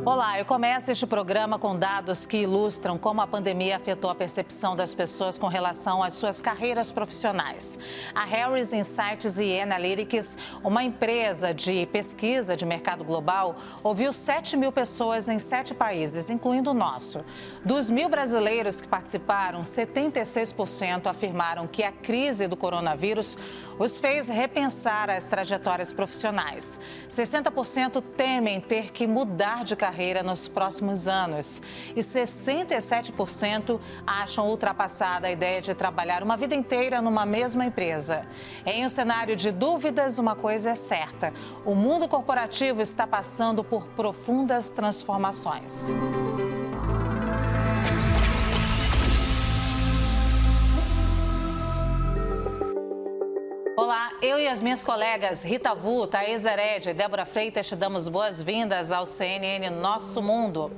Olá, eu começo este programa com dados que ilustram como a pandemia afetou a percepção das pessoas com relação às suas carreiras profissionais. A Harris Insights e Analytics, uma empresa de pesquisa de mercado global, ouviu 7 mil pessoas em 7 países, incluindo o nosso. Dos 1.000 brasileiros que participaram, 76% afirmaram que a crise do coronavírus os fez repensar as trajetórias profissionais. 60% temem ter que mudar de carreira nos próximos anos e 67% acham ultrapassada a ideia de trabalhar uma vida inteira numa mesma empresa. Em um cenário de dúvidas, uma coisa é certa: o mundo corporativo está passando por profundas transformações. Olá, eu e as minhas colegas Rita Vu, Thaís Hered e Débora Freitas te damos boas-vindas ao CNN Nosso Mundo.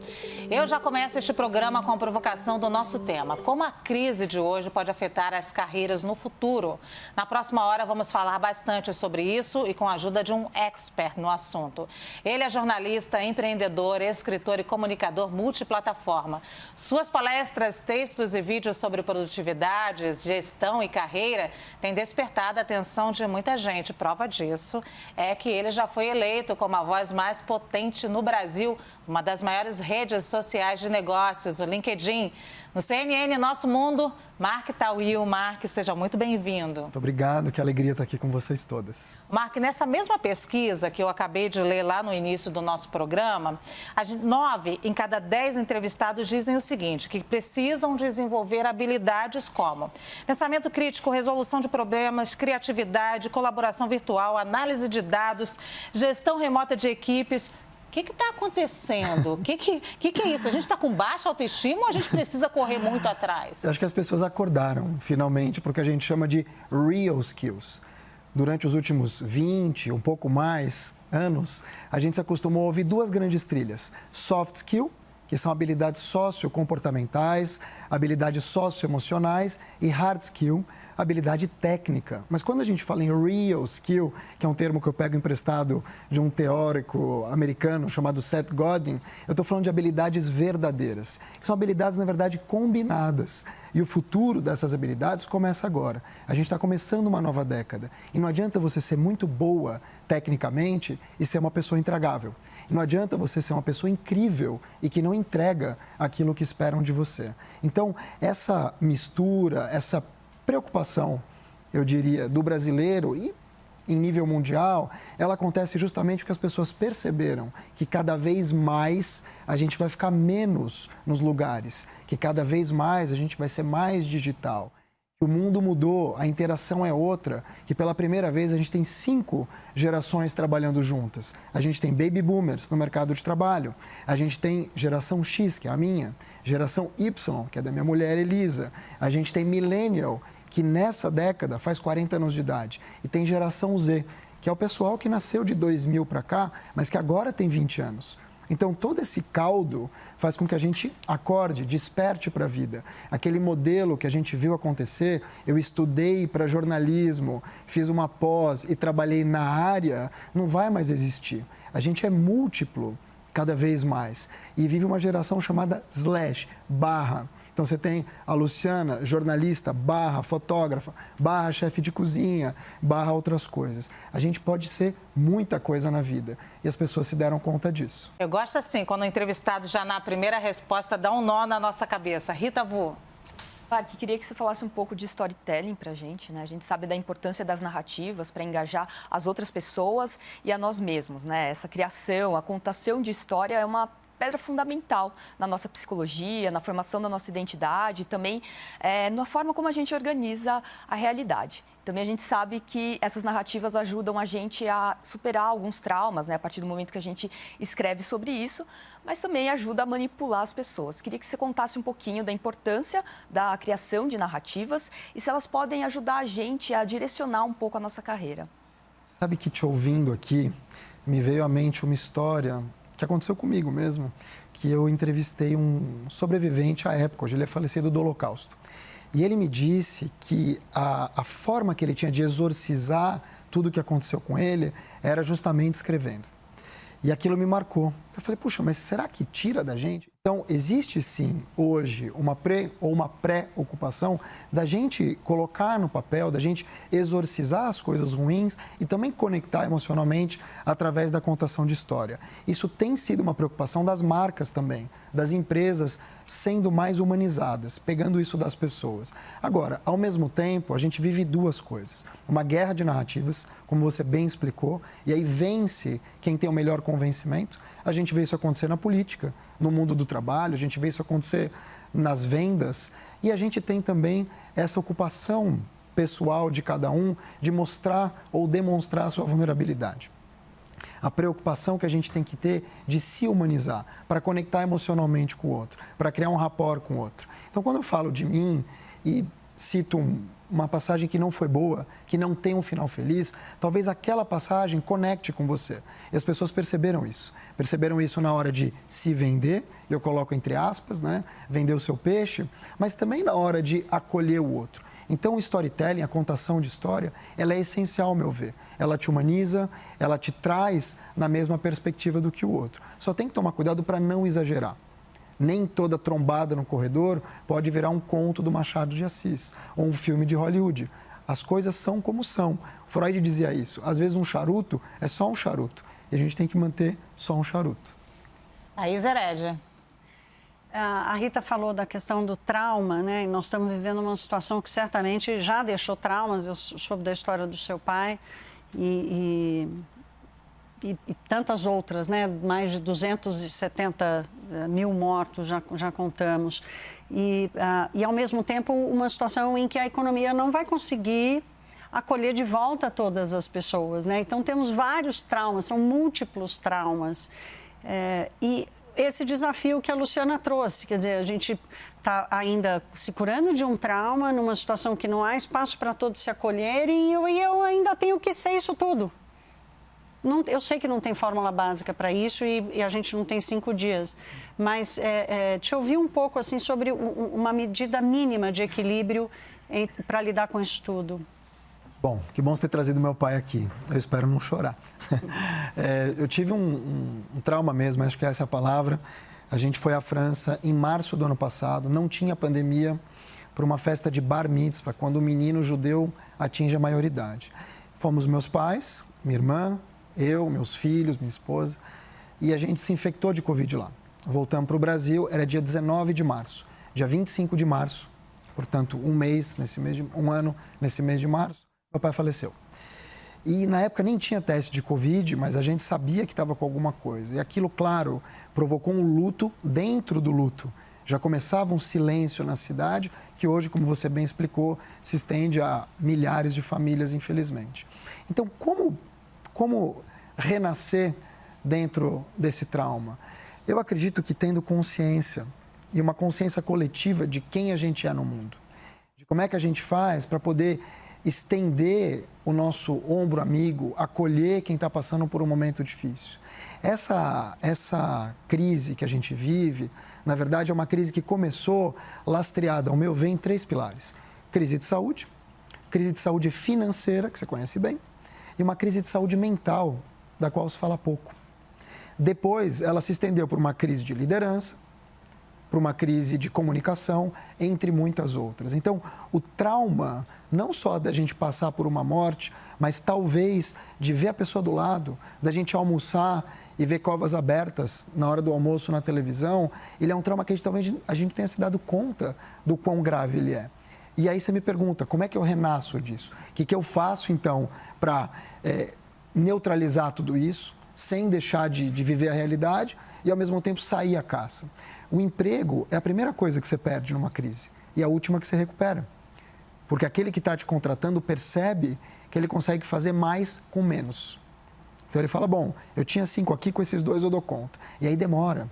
Eu já começo este programa com a provocação do nosso tema: como a crise de hoje pode afetar as carreiras no futuro. Na próxima hora vamos falar bastante sobre isso e com a ajuda de um expert no assunto. Ele é jornalista, empreendedor, escritor e comunicador multiplataforma. Suas palestras, textos e vídeos sobre produtividade, gestão e carreira têm despertado a atenção de muita gente. Prova disso é que ele já foi eleito como a voz mais potente no Brasil, uma das maiores redes sociais de negócios, o LinkedIn. No CNN Nosso Mundo, Mark Tawil. Mark, seja muito bem-vindo. Muito obrigado, que alegria estar aqui com vocês todas. Mark, nessa mesma pesquisa que eu acabei de ler lá no início do nosso programa, 9 em cada 10 entrevistados dizem o seguinte: que precisam desenvolver habilidades como pensamento crítico, resolução de problemas, criatividade, colaboração virtual, análise de dados, gestão remota de equipes. O que está acontecendo? O que é isso? A gente está com baixa autoestima ou a gente precisa correr muito atrás? Eu acho que as pessoas acordaram, finalmente, para o que a gente chama de real skills. Durante os últimos 20, um pouco mais, anos, a gente se acostumou a ouvir duas grandes trilhas: soft skill, que são habilidades sociocomportamentais, habilidades socioemocionais, e hard skill, habilidade técnica. Mas quando a gente fala em real skill, que é um termo que eu pego emprestado de um teórico americano chamado Seth Godin, eu estou falando de habilidades verdadeiras, que são habilidades, na verdade, combinadas. E o futuro dessas habilidades começa agora. A gente está começando uma nova década. E não adianta você ser muito boa tecnicamente e ser uma pessoa intragável. E não adianta você ser uma pessoa incrível e que não entrega aquilo que esperam de você. Então, essa mistura, essa preocupação, eu diria, do brasileiro e em nível mundial, ela acontece justamente porque as pessoas perceberam que cada vez mais a gente vai ficar menos nos lugares, que cada vez mais a gente vai ser mais digital. O mundo mudou, a interação é outra, que pela primeira vez a gente tem 5 gerações trabalhando juntas. A gente tem baby boomers no mercado de trabalho, a gente tem geração X, que é a minha, geração Y, que é da minha mulher Elisa, a gente tem millennial, que nessa década faz 40 anos de idade, e tem geração Z, que é o pessoal que nasceu de 2000 para cá, mas que agora tem 20 anos. Então, todo esse caldo faz com que a gente acorde, desperte para a vida. Aquele modelo que a gente viu acontecer, eu estudei para jornalismo, fiz uma pós e trabalhei na área, não vai mais existir. A gente é múltiplo cada vez mais e vive uma geração chamada / barra. Então, você tem a Luciana, jornalista, barra fotógrafa, barra chefe de cozinha, barra outras coisas. A gente pode ser muita coisa na vida e as pessoas se deram conta disso. Eu gosto assim, quando o entrevistado já na primeira resposta dá um nó na nossa cabeça. Rita Vu. Mark, queria que você falasse um pouco de storytelling para a gente, né? A gente sabe da importância das narrativas para engajar as outras pessoas e a nós mesmos, né? Essa criação, a contação de história é uma pedra fundamental na nossa psicologia, na formação da nossa identidade, também na forma como a gente organiza a realidade. Também a gente sabe que essas narrativas ajudam a gente a superar alguns traumas, né, a partir do momento que a gente escreve sobre isso, mas também ajuda a manipular as pessoas. Queria que você contasse um pouquinho da importância da criação de narrativas e se elas podem ajudar a gente a direcionar um pouco a nossa carreira. Sabe que te ouvindo aqui, me veio à mente uma história que aconteceu comigo mesmo, que eu entrevistei um sobrevivente à época, hoje ele é falecido do Holocausto. E ele me disse que a forma que ele tinha de exorcizar tudo o que aconteceu com ele era justamente escrevendo. E aquilo me marcou, Eu falei, puxa, mas será que tira da gente? Então, existe sim, hoje, uma pré-ocupação da gente colocar no papel, da gente exorcizar as coisas ruins e também conectar emocionalmente através da contação de história. Isso tem sido uma preocupação das marcas também, das empresas sendo mais humanizadas, pegando isso das pessoas. Agora, ao mesmo tempo, a gente vive duas coisas. Uma guerra de narrativas, como você bem explicou, e aí vence quem tem o melhor convencimento. A gente vê isso acontecer na política, no mundo do trabalho, a gente vê isso acontecer nas vendas e a gente tem também essa ocupação pessoal de cada um de mostrar ou demonstrar a sua vulnerabilidade. A preocupação que a gente tem que ter de se humanizar, para conectar emocionalmente com o outro, para criar um rapport com o outro. Então, quando eu falo de mim e cito uma passagem que não foi boa, que não tem um final feliz, talvez aquela passagem conecte com você. E as pessoas perceberam isso. Perceberam isso na hora de se vender, eu coloco entre aspas, né? Vender o seu peixe, mas também na hora de acolher o outro. Então, o storytelling, a contação de história, ela é essencial, ao meu ver. Ela te humaniza, ela te traz na mesma perspectiva do que o outro. Só tem que tomar cuidado para não exagerar. Nem toda trombada no corredor pode virar um conto do Machado de Assis ou um filme de Hollywood. As coisas são como são. Freud dizia isso. Às vezes um charuto é só um charuto e a gente tem que manter só um charuto. Aí, Herédia. A Rita falou da questão do trauma, né? E nós estamos vivendo uma situação que certamente já deixou traumas. Eu soube da história do seu pai e tantas outras, né? Mais de 270 mil mortos já contamos. E, ao mesmo tempo, uma situação em que a economia não vai conseguir acolher de volta todas as pessoas, né? Então, temos vários traumas, são múltiplos traumas. E esse desafio que a Luciana trouxe, quer dizer, a gente está ainda se curando de um trauma, numa situação que não há espaço para todos se acolherem e eu ainda tenho que ser isso tudo. Eu sei que não tem fórmula básica para isso e a gente não tem 5 dias, mas te ouvir um pouco assim, sobre uma medida mínima de equilíbrio para lidar com isso tudo. Bom, que bom você ter trazido meu pai aqui. Eu espero não chorar. Eu tive um trauma mesmo, acho que essa é a palavra. A gente foi à França em março do ano passado, não tinha pandemia, para uma festa de bar mitzvah, quando o menino judeu atinge a maioridade. Fomos meus pais, minha irmã, eu, meus filhos, minha esposa, e a gente se infectou de Covid lá. Voltamos para o Brasil, era dia 19 de março. Dia 25 de março, portanto, um ano nesse mês de março, meu pai faleceu. E na época nem tinha teste de Covid, mas a gente sabia que estava com alguma coisa. E aquilo, claro, provocou um luto dentro do luto. Já começava um silêncio na cidade, que hoje, como você bem explicou, se estende a milhares de famílias, infelizmente. Então, como renascer dentro desse trauma? Eu acredito que tendo consciência, e uma consciência coletiva de quem a gente é no mundo, de como é que a gente faz para poder estender o nosso ombro amigo, acolher quem está passando por um momento difícil. Essa crise que a gente vive, na verdade, é uma crise que começou lastreada, ao meu ver, em 3 pilares. Crise de saúde financeira, que você conhece bem, e uma crise de saúde mental, da qual se fala pouco. Depois, ela se estendeu por uma crise de liderança, por uma crise de comunicação, entre muitas outras. Então, o trauma, não só da gente passar por uma morte, mas talvez de ver a pessoa do lado, da gente almoçar e ver covas abertas na hora do almoço na televisão, ele é um trauma que talvez a gente tenha se dado conta do quão grave ele é. E aí você me pergunta, como é que eu renasço disso? O que eu faço, então, para neutralizar tudo isso, sem deixar de viver a realidade e, ao mesmo tempo, sair à caça? O emprego é a primeira coisa que você perde numa crise e a última que você recupera. Porque aquele que está te contratando percebe que ele consegue fazer mais com menos. Então, ele fala, bom, eu tinha 5 aqui, com esses 2 eu dou conta. E aí demora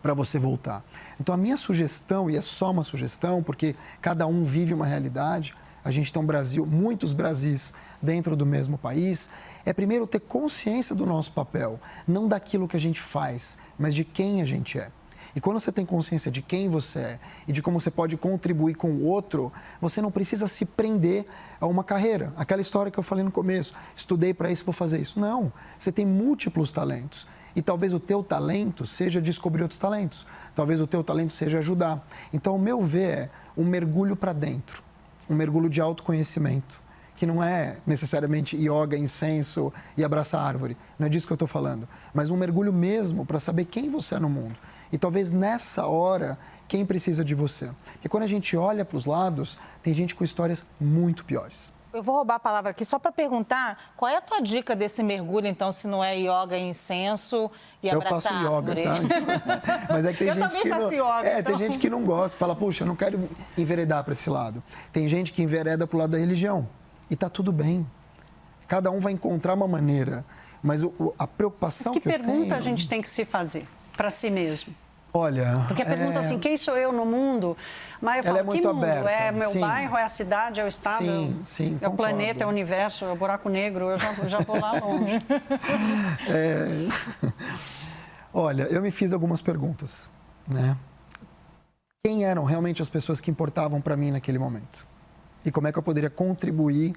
para você voltar. Então, a minha sugestão, e é só uma sugestão, porque cada um vive uma realidade, a gente tem um Brasil, muitos Brasis dentro do mesmo país, é primeiro ter consciência do nosso papel, não daquilo que a gente faz, mas de quem a gente é. E quando você tem consciência de quem você é e de como você pode contribuir com o outro, você não precisa se prender a uma carreira. Aquela história que eu falei no começo, estudei para isso, vou fazer isso. Não, você tem múltiplos talentos. E talvez o teu talento seja descobrir outros talentos. Talvez o teu talento seja ajudar. Então, o meu ver é um mergulho para dentro, um mergulho de autoconhecimento, que não é necessariamente yoga, incenso e abraçar árvore. Não é disso que eu estou falando. Mas um mergulho mesmo para saber quem você é no mundo. E talvez nessa hora, quem precisa de você. Porque quando a gente olha para os lados, tem gente com histórias muito piores. Eu vou roubar a palavra aqui só para perguntar qual é a tua dica desse mergulho, então, se não é yoga, incenso e abraçar árvore? Eu faço yoga, tá? Então, mas é que tem gente que não, yoga, tem gente que não gosta, fala, puxa, eu não quero enveredar para esse lado. Tem gente que envereda para o lado da religião. E está tudo bem. Cada um vai encontrar uma maneira. Mas a preocupação que eu tenho... Que pergunta a gente tem que se fazer para si mesmo? Olha... Porque a pergunta assim, quem sou eu no mundo? Mas eu falo, é muito que mundo? aberta. É meu Sim. bairro, é a cidade, é o estado? Sim, é o planeta, é o universo, é o buraco negro, eu já vou lá longe. Olha, eu me fiz algumas perguntas, né? Quem eram realmente as pessoas que importavam para mim naquele momento? E como é que eu poderia contribuir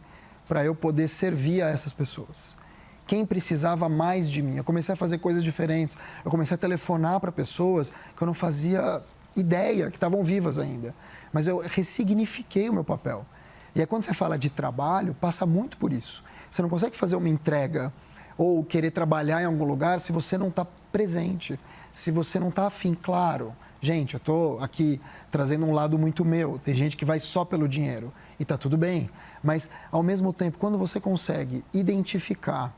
para eu poder servir a essas pessoas? Quem precisava mais de mim? Eu comecei a fazer coisas diferentes. Eu comecei a telefonar para pessoas que eu não fazia ideia, que estavam vivas ainda. Mas eu ressignifiquei o meu papel. E aí, quando você fala de trabalho, passa muito por isso. Você não consegue fazer uma entrega ou querer trabalhar em algum lugar se você não está presente, se você não está afim, claro. Gente, eu estou aqui trazendo um lado muito meu. Tem gente que vai só pelo dinheiro e está tudo bem. Mas, ao mesmo tempo, quando você consegue identificar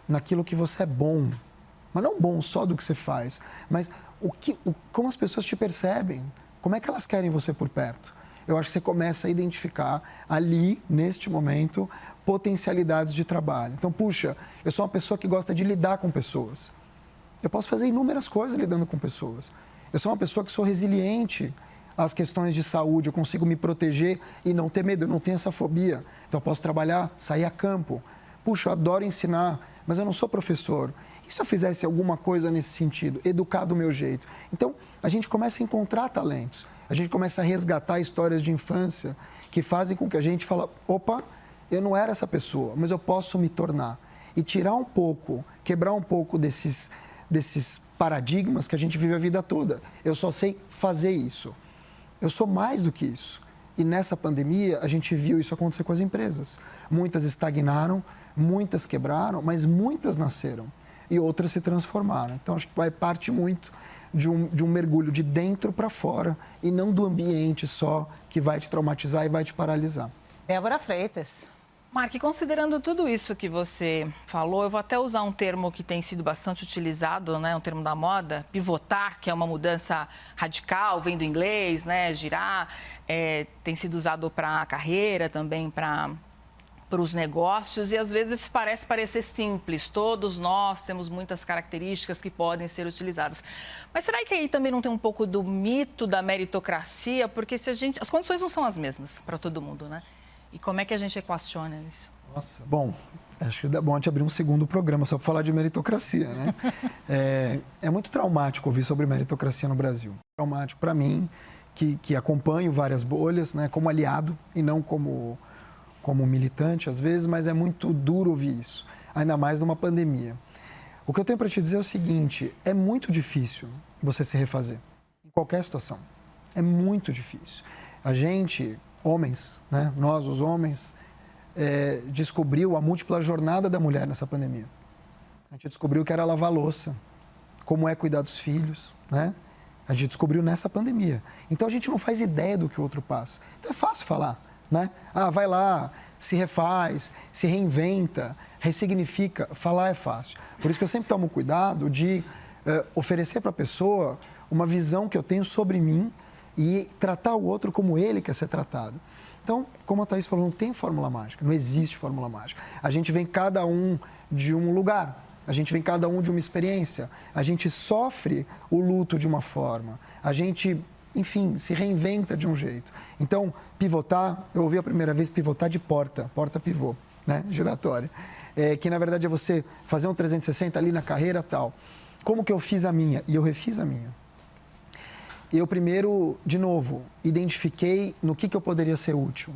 naquilo que você é bom, mas não bom só do que você faz, mas como as pessoas te percebem, como é que elas querem você por perto. Eu acho que você começa a identificar ali, neste momento, potencialidades de trabalho. Então, puxa, eu sou uma pessoa que gosta de lidar com pessoas. Eu posso fazer inúmeras coisas lidando com pessoas. Eu sou uma pessoa que sou resiliente às questões de saúde, eu consigo me proteger e não ter medo, eu não tenho essa fobia. Então, eu posso trabalhar, sair a campo. Puxa, eu adoro ensinar, mas eu não sou professor. E se eu fizesse alguma coisa nesse sentido, educar do meu jeito? Então, a gente começa a encontrar talentos, a gente começa a resgatar histórias de infância que fazem com que a gente fala, opa, eu não era essa pessoa, mas eu posso me tornar. E tirar um pouco, quebrar um pouco desses paradigmas que a gente vive a vida toda. Eu só sei fazer isso. Eu sou mais do que isso. E nessa pandemia, a gente viu isso acontecer com as empresas. Muitas estagnaram, muitas quebraram, mas muitas nasceram. E outras se transformaram. Então, acho que vai parte muito de um mergulho de dentro para fora e não do ambiente só que vai te traumatizar e vai te paralisar. Débora Freitas. Mark, considerando tudo isso que você falou, eu vou até usar um termo que tem sido bastante utilizado, né, um termo da moda, pivotar, que é uma mudança radical, vem do inglês, né, girar, tem sido usado para a carreira, também para os negócios, e às vezes parece parecer simples, todos nós temos muitas características que podem ser utilizadas. Mas será que aí também não tem um pouco do mito da meritocracia? Porque as condições não são as mesmas para todo mundo, né? E como é que a gente equaciona isso? Nossa, bom, acho que é bom a gente abrir um segundo programa só para falar de meritocracia, né? É muito traumático ouvir sobre meritocracia no Brasil. Traumático para mim, que acompanho várias bolhas, né, como aliado e não como militante às vezes, mas é muito duro ouvir isso, ainda mais numa pandemia. O que eu tenho para te dizer é o seguinte, é muito difícil você se refazer, em qualquer situação. É muito difícil. A gente, homens, né, nós os homens, descobriu a múltipla jornada da mulher nessa pandemia. A gente descobriu que era lavar louça, como é cuidar dos filhos, né? A gente descobriu nessa pandemia. Então, a gente não faz ideia do que o outro passa. Então, é fácil falar, né? Ah, vai lá, se refaz, se reinventa, ressignifica. Falar é fácil. Por isso que eu sempre tomo cuidado de oferecer para a pessoa uma visão que eu tenho sobre mim e tratar o outro como ele quer ser tratado. Então, como a Thaís falou, não tem fórmula mágica, não existe fórmula mágica. A gente vem cada um de um lugar, a gente vem cada um de uma experiência, a gente sofre o luto de uma forma, a gente, enfim, se reinventa de um jeito. Então, pivotar, eu ouvi a primeira vez pivotar de porta pivô, né, giratória, que na verdade é você fazer um 360 ali na carreira tal. Como que eu fiz a minha? E eu refiz a minha. eu primeiro, de novo, identifiquei no que eu poderia ser útil.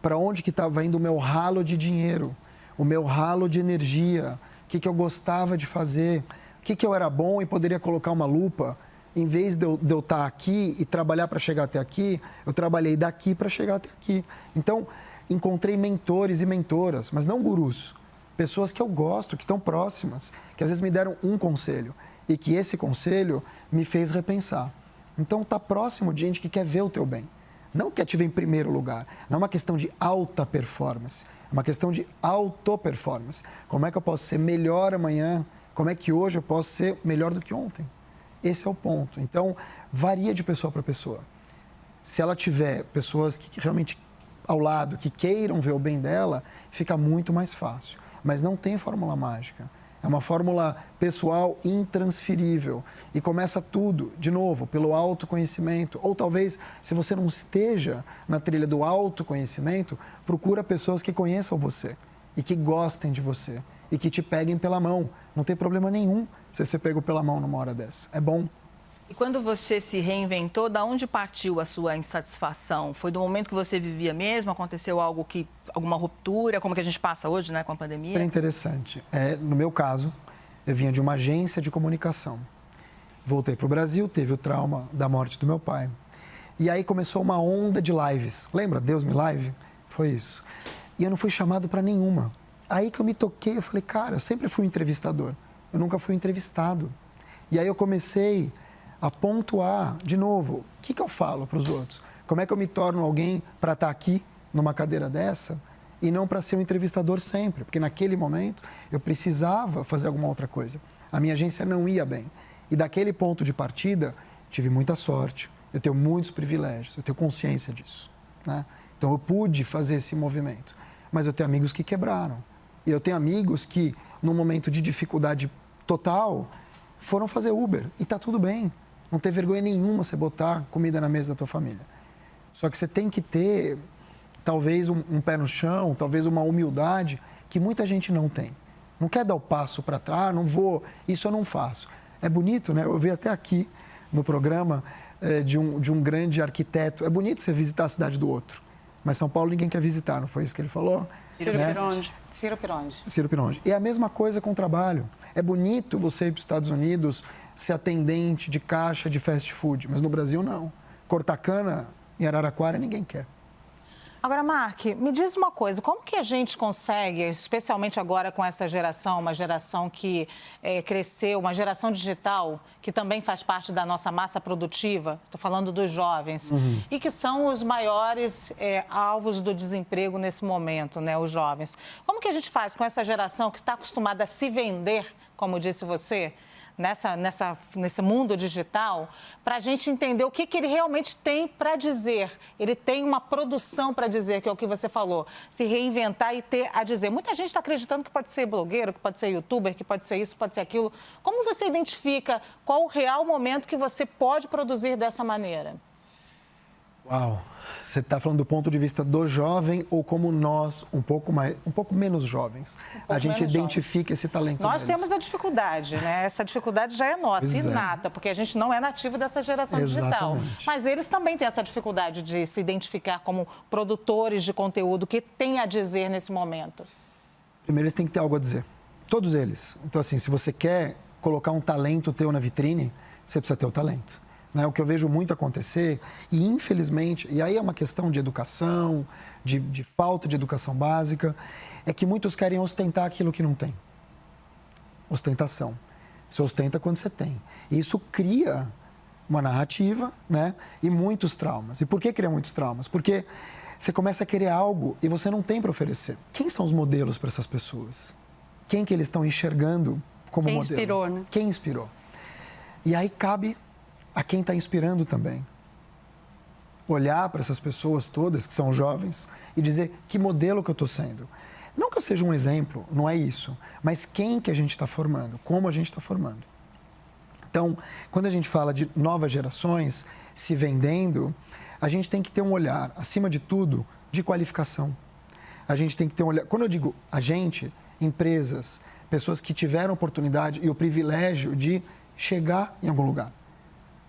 Para onde que estava indo o meu ralo de dinheiro, o meu ralo de energia, o que eu gostava de fazer, o que eu era bom e poderia colocar uma lupa. Em vez de eu estar aqui e trabalhar para chegar até aqui, eu trabalhei daqui para chegar até aqui. Então, encontrei mentores e mentoras, mas não gurus. Pessoas que eu gosto, que estão próximas, que às vezes me deram um conselho e que esse conselho me fez repensar. Então, tá próximo de gente que quer ver o teu bem. Não quer te ver em primeiro lugar. Não é uma questão de alta performance, é uma questão de auto-performance. Como é que eu posso ser melhor amanhã? Como é que hoje eu posso ser melhor do que ontem? Esse é o ponto. Então, varia de pessoa para pessoa. Se ela tiver pessoas que realmente ao lado, que queiram ver o bem dela, fica muito mais fácil. Mas não tem fórmula mágica. É uma fórmula pessoal intransferível. E começa tudo, de novo, pelo autoconhecimento. Ou talvez, se você não esteja na trilha do autoconhecimento, procura pessoas que conheçam você e que gostem de você e que te peguem pela mão. Não tem problema nenhum você ser pego pela mão numa hora dessa. É bom. E quando você se reinventou, da onde partiu a sua insatisfação? Foi do momento que você vivia mesmo? Aconteceu alguma ruptura, como que a gente passa hoje, né, com a pandemia? É interessante. No meu caso, eu vinha de uma agência de comunicação. Voltei para o Brasil, teve o trauma da morte do meu pai. E aí começou uma onda de lives. Lembra? Deus me live? Foi isso. E eu não fui chamado para nenhuma. Aí que eu me toquei, eu falei, cara, eu sempre fui um entrevistador. Eu nunca fui entrevistado. E aí eu comecei a pontuar, de novo, o que eu falo para os outros? Como é que eu me torno alguém para estar aqui, numa cadeira dessa, e não para ser um entrevistador sempre? Porque naquele momento eu precisava fazer alguma outra coisa. A minha agência não ia bem. E daquele ponto de partida, tive muita sorte, eu tenho muitos privilégios, eu tenho consciência disso, né? Então eu pude fazer esse movimento. Mas eu tenho amigos que quebraram. E eu tenho amigos que, num momento de dificuldade total, foram fazer Uber. E está tudo bem. Não tem vergonha nenhuma você botar comida na mesa da tua família. Só que você tem que ter, talvez, um pé no chão, talvez uma humildade que muita gente não tem. Não quer dar o passo para trás, não vou, isso eu não faço. É bonito, né? Eu vi até aqui no programa de um grande arquiteto. É bonito você visitar a cidade do outro. Mas São Paulo ninguém quer visitar, não foi isso que ele falou? Ciro Pirongi. Ciro Pirongi. Ciro Pirongi. E a mesma coisa com o trabalho. É bonito você ir para os Estados Unidos ser atendente de caixa de fast food, mas no Brasil não. Cortar cana em Araraquara ninguém quer. Agora, Mark, me diz uma coisa, como que a gente consegue, especialmente agora com essa geração, uma geração que cresceu, uma geração digital, que também faz parte da nossa massa produtiva, estou falando dos jovens, e que são os maiores alvos do desemprego nesse momento, né, os jovens. Como que a gente faz com essa geração que está acostumada a se vender, como disse você, nesse mundo digital, para a gente entender o que ele realmente tem para dizer. Ele tem uma produção para dizer, que é o que você falou, se reinventar e ter a dizer. Muita gente está acreditando que pode ser blogueiro, que pode ser youtuber, que pode ser isso, pode ser aquilo. Como você identifica qual o real momento que você pode produzir dessa maneira? Uau! Você está falando do ponto de vista do jovem ou como nós, um pouco menos jovens, a gente identifica esse talento Nós deles? temos a dificuldade, né? Essa dificuldade já é nossa, inata, porque a gente não é nativo dessa geração digital. Mas eles também têm essa dificuldade de se identificar como produtores de conteúdo, que têm a dizer nesse momento. Primeiro, eles têm que ter algo a dizer. Todos eles. Então, assim, se você quer colocar um talento teu na vitrine, você precisa ter o talento. O que eu vejo muito acontecer, e infelizmente, e aí é uma questão de educação, de falta de educação básica, é que muitos querem ostentar aquilo que não tem. Ostentação. Você ostenta quando você tem. E isso cria uma narrativa, né? E muitos traumas. E por que cria muitos traumas? Porque você começa a querer algo e você não tem para oferecer. Quem são os modelos para essas pessoas? Quem que eles estão enxergando como modelo? Quem inspirou, né? Quem inspirou? E aí cabe a quem está inspirando também. Olhar para essas pessoas todas, que são jovens, e dizer que modelo que eu estou sendo. Não que eu seja um exemplo, não é isso, mas quem que a gente está formando, como a gente está formando. Então, quando a gente fala de novas gerações se vendendo, a gente tem que ter um olhar, acima de tudo, de qualificação. A gente tem que ter um olhar... Quando eu digo a gente, empresas, pessoas que tiveram oportunidade e o privilégio de chegar em algum lugar.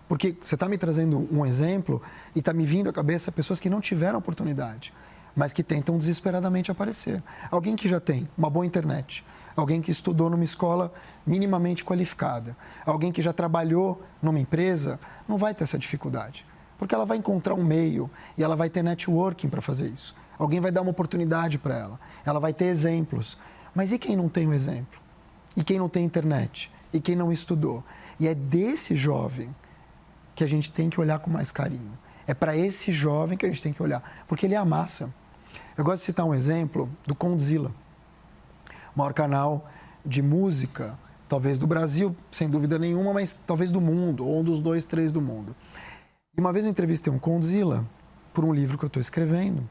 Porque você está me trazendo um exemplo e está me vindo à cabeça pessoas que não tiveram oportunidade, mas que tentam desesperadamente aparecer. Alguém que já tem uma boa internet, alguém que estudou numa escola minimamente qualificada, alguém que já trabalhou numa empresa, não vai ter essa dificuldade. Porque ela vai encontrar um meio e ela vai ter networking para fazer isso. Alguém vai dar uma oportunidade para ela, ela vai ter exemplos. Mas e quem não tem um exemplo? E quem não tem internet? E quem não estudou? E é desse jovem que a gente tem que olhar com mais carinho. É para esse jovem que a gente tem que olhar, porque ele é a massa. Eu gosto de citar um exemplo do Condzilla, o maior canal de música, talvez do Brasil, sem dúvida nenhuma, mas talvez do mundo, ou um dos 2, 3 do mundo. E uma vez eu entrevistei um Condzilla por um livro que eu estou escrevendo,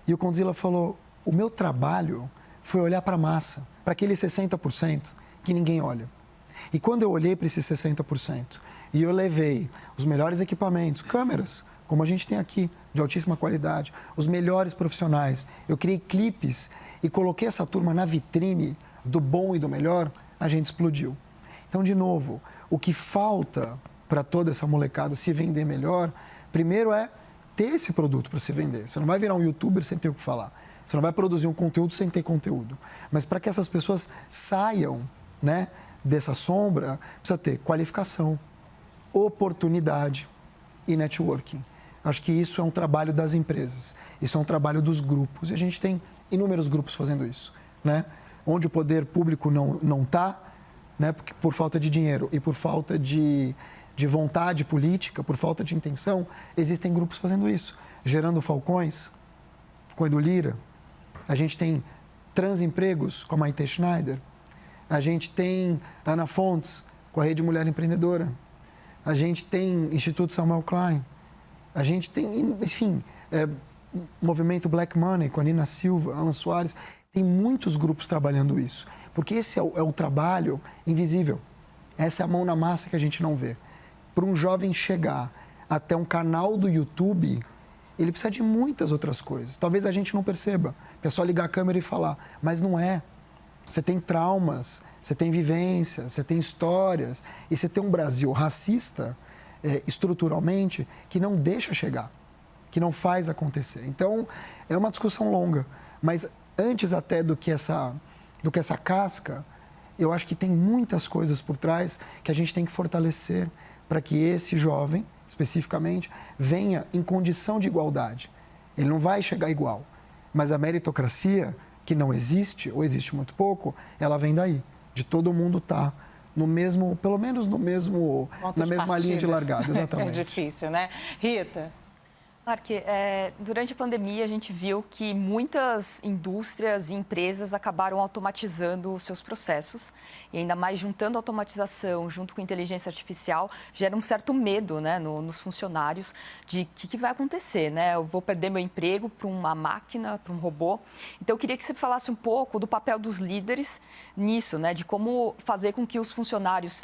e o Condzilla falou, o meu trabalho foi olhar para a massa, para aquele 60% que ninguém olha. E quando eu olhei para esses 60%, e eu levei os melhores equipamentos, câmeras, como a gente tem aqui, de altíssima qualidade, os melhores profissionais, eu criei clipes e coloquei essa turma na vitrine do bom e do melhor, a gente explodiu. Então, de novo, o que falta para toda essa molecada se vender melhor, primeiro é ter esse produto para se vender. Você não vai virar um youtuber sem ter o que falar. Você não vai produzir um conteúdo sem ter conteúdo. Mas para que essas pessoas saiam, né, dessa sombra, precisa ter qualificação, oportunidade e networking. Acho que isso é um trabalho das empresas, isso é um trabalho dos grupos. E a gente tem inúmeros grupos fazendo isso, né? Onde o poder público não está, né, por falta de dinheiro e por falta de vontade política, por falta de intenção, existem grupos fazendo isso. Gerando Falcões, com Edu Lira, a gente tem Transempregos, com a Maite Schneider, a gente tem Ana Fontes, com a Rede Mulher Empreendedora, a gente tem Instituto Samuel Klein, a gente tem, enfim, Movimento Black Money, com a Nina Silva, Alan Soares, tem muitos grupos trabalhando isso, porque esse é o trabalho invisível, essa é a mão na massa que a gente não vê. Para um jovem chegar até um canal do YouTube, ele precisa de muitas outras coisas. Talvez a gente não perceba, é só ligar a câmera e falar, mas não é. Você tem traumas, você tem vivências, você tem histórias, e você tem um Brasil racista, estruturalmente, que não deixa chegar, que não faz acontecer. Então, é uma discussão longa, mas antes até do que essa casca, eu acho que tem muitas coisas por trás que a gente tem que fortalecer para que esse jovem, especificamente, venha em condição de igualdade. Ele não vai chegar igual, mas a meritocracia, que não existe, ou existe muito pouco, ela vem daí, de todo mundo estar no mesmo, pelo menos na mesma linha de largada, exatamente. É difícil, né? Rita? Mark, durante a pandemia a gente viu que muitas indústrias e empresas acabaram automatizando os seus processos e ainda mais juntando automatização junto com inteligência artificial, gera um certo medo, né, nos funcionários de o que vai acontecer, né? Eu vou perder meu emprego para uma máquina, para um robô. Então eu queria que você falasse um pouco do papel dos líderes nisso, né, de como fazer com que os funcionários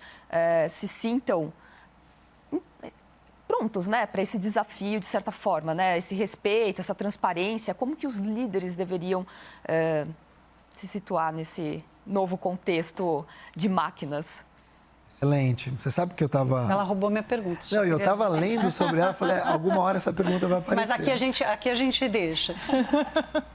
se sintam prontos, né, para esse desafio, de certa forma, né, esse respeito, essa transparência, como que os líderes deveriam se situar nesse novo contexto de máquinas? Excelente. Você sabe que eu estava... Ela roubou minha pergunta. Não, eu estava lendo sobre ela, falei, alguma hora essa pergunta vai aparecer. Mas aqui a gente deixa.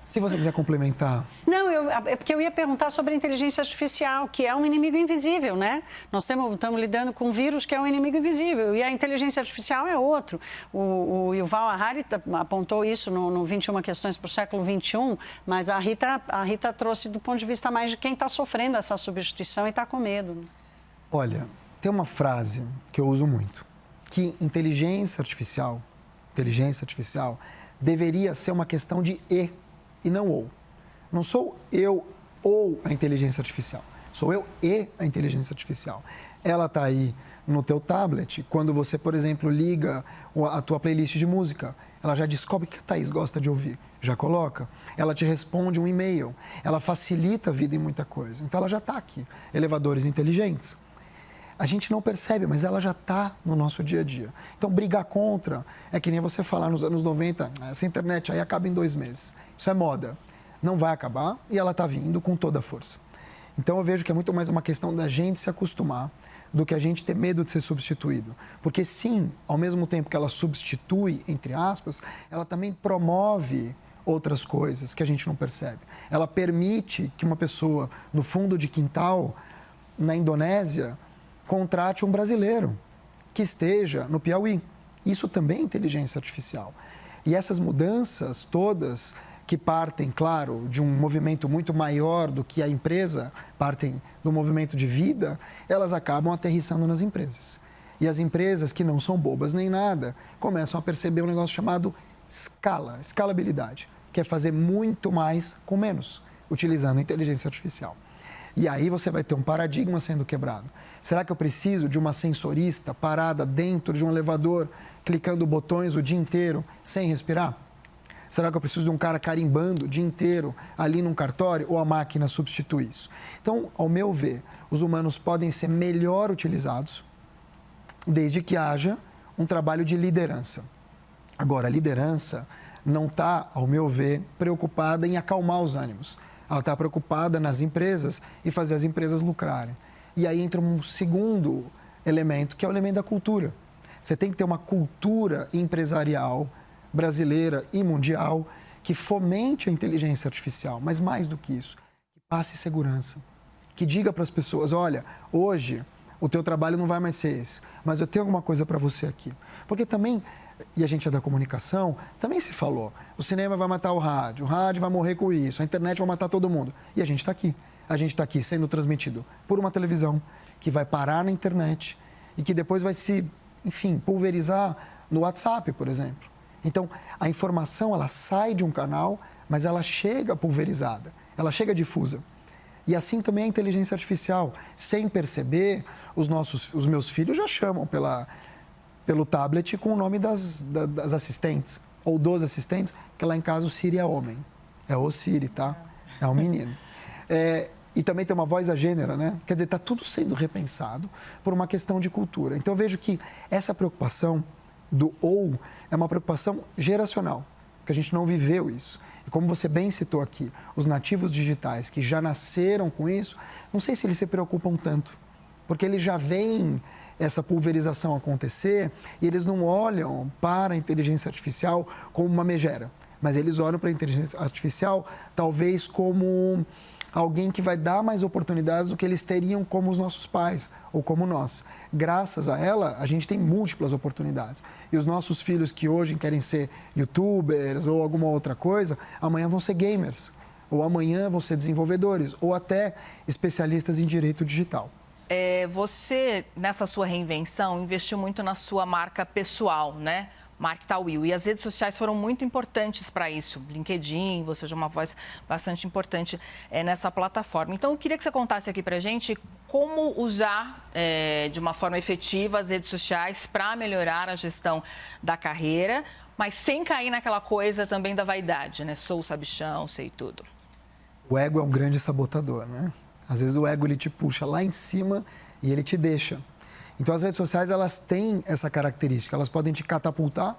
Se você quiser complementar... Não, é porque eu ia perguntar sobre a inteligência artificial, que é um inimigo invisível, né? Nós estamos lidando com um vírus que é um inimigo invisível e a inteligência artificial é outro. O Yuval Harari apontou isso no 21 Questões para o Século XXI, mas a Rita trouxe do ponto de vista mais de quem está sofrendo essa substituição e está com medo. Olha, tem uma frase que eu uso muito, que inteligência artificial deveria ser uma questão de e não ou. Não sou eu ou a inteligência artificial, sou eu e a inteligência artificial. Ela está aí no teu tablet, quando você, por exemplo, liga a tua playlist de música, ela já descobre o que a Thaís gosta de ouvir, já coloca. Ela te responde um e-mail, ela facilita a vida em muita coisa. Então, ela já está aqui. Elevadores inteligentes. A gente não percebe, mas ela já está no nosso dia a dia. Então, brigar contra é que nem você falar nos anos 90, essa internet aí acaba em 2 meses. Isso é moda. Não vai acabar e ela está vindo com toda a força. Então, eu vejo que é muito mais uma questão da gente se acostumar do que a gente ter medo de ser substituído. Porque sim, ao mesmo tempo que ela substitui, entre aspas, ela também promove outras coisas que a gente não percebe. Ela permite que uma pessoa no fundo de quintal, na Indonésia, contrate um brasileiro que esteja no Piauí. Isso também é inteligência artificial. E essas mudanças todas, que partem, claro, de um movimento muito maior do que a empresa, partem do movimento de vida, elas acabam aterrissando nas empresas. E as empresas, que não são bobas nem nada, começam a perceber um negócio chamado escalabilidade, que é fazer muito mais com menos, utilizando inteligência artificial. E aí você vai ter um paradigma sendo quebrado. Será que eu preciso de uma sensorista parada dentro de um elevador, clicando botões o dia inteiro, sem respirar? Será que eu preciso de um cara carimbando o dia inteiro ali num cartório, ou a máquina substitui isso? Então, ao meu ver, os humanos podem ser melhor utilizados desde que haja um trabalho de liderança. Agora, a liderança não está, ao meu ver, preocupada em acalmar os ânimos. Ela está preocupada nas empresas e fazer as empresas lucrarem. E aí entra um segundo elemento, que é o elemento da cultura. Você tem que ter uma cultura empresarial brasileira e mundial que fomente a inteligência artificial, mas mais do que isso, que passe segurança, que diga para as pessoas, olha, hoje o teu trabalho não vai mais ser esse, mas eu tenho alguma coisa para você aqui. Porque também, e a gente é da comunicação, também se falou, o cinema vai matar o rádio vai morrer com isso, a internet vai matar todo mundo. E a gente está aqui. A gente está aqui sendo transmitido por uma televisão que vai parar na internet e que depois vai se, enfim, pulverizar no WhatsApp, por exemplo. Então, a informação, ela sai de um canal, mas ela chega pulverizada, ela chega difusa. E assim também a inteligência artificial. Sem perceber, os meus filhos já chamam pelo tablet com o nome das assistentes, ou dos assistentes, que lá em casa o Siri é homem. É o Siri, tá? É um menino. E também tem uma voz agênera, né? Quer dizer, está tudo sendo repensado por uma questão de cultura. Então, eu vejo que essa preocupação do ou é uma preocupação geracional, porque a gente não viveu isso. E como você bem citou aqui, os nativos digitais que já nasceram com isso, não sei se eles se preocupam tanto, porque eles já veem essa pulverização acontecer e eles não olham para a inteligência artificial como uma megera, mas eles olham para a inteligência artificial talvez como alguém que vai dar mais oportunidades do que eles teriam como os nossos pais ou como nós. Graças a ela, a gente tem múltiplas oportunidades. E os nossos filhos que hoje querem ser youtubers ou alguma outra coisa, amanhã vão ser gamers, ou amanhã vão ser desenvolvedores, ou até especialistas em direito digital. Você, nessa sua reinvenção, investiu muito na sua marca pessoal, né? Marca Will. E as redes sociais foram muito importantes para isso. LinkedIn, você é uma voz bastante importante nessa plataforma. Então, eu queria que você contasse aqui para a gente como usar de uma forma efetiva as redes sociais para melhorar a gestão da carreira, mas sem cair naquela coisa também da vaidade, né? Sou sabichão, sei tudo. O ego é um grande sabotador, né? Às vezes o ego ele te puxa lá em cima e ele te deixa. Então, as redes sociais, elas têm essa característica. Elas podem te catapultar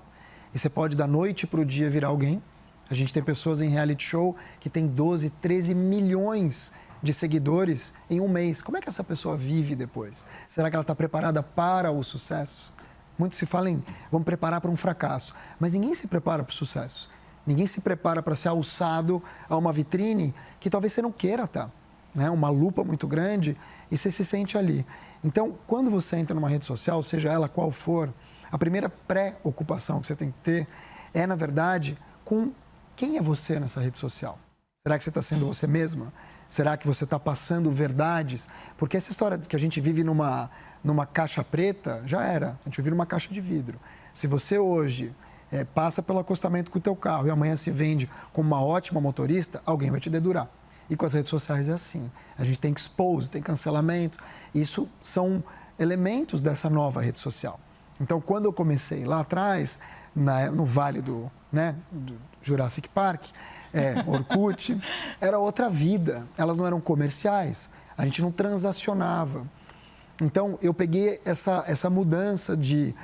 e você pode, da noite para o dia, virar alguém. A gente tem pessoas em reality show que tem 12, 13 milhões de seguidores em um mês. Como é que essa pessoa vive depois? Será que ela está preparada para o sucesso? Muito se fala em vamos preparar para um fracasso. Mas ninguém se prepara para o sucesso. Ninguém se prepara para ser alçado a uma vitrine que talvez você não queira estar. Né? Uma lupa muito grande e você se sente ali. Então, quando você entra numa rede social, seja ela qual for, a primeira pré-ocupação que você tem que ter é, na verdade, com quem é você nessa rede social. Será que você está sendo você mesma? Será que você está passando verdades? Porque essa história de que a gente vive numa caixa preta, já era. A gente vive numa caixa de vidro. Se você hoje passa pelo acostamento com o teu carro e amanhã se vende como uma ótima motorista, alguém vai te dedurar. E com as redes sociais é assim. A gente tem expose, tem cancelamento. Isso são elementos dessa nova rede social. Então, quando eu comecei lá atrás, no vale do Jurassic Park, Orkut, era outra vida. Elas não eram comerciais. A gente não transacionava. Então, eu peguei essa mudança de...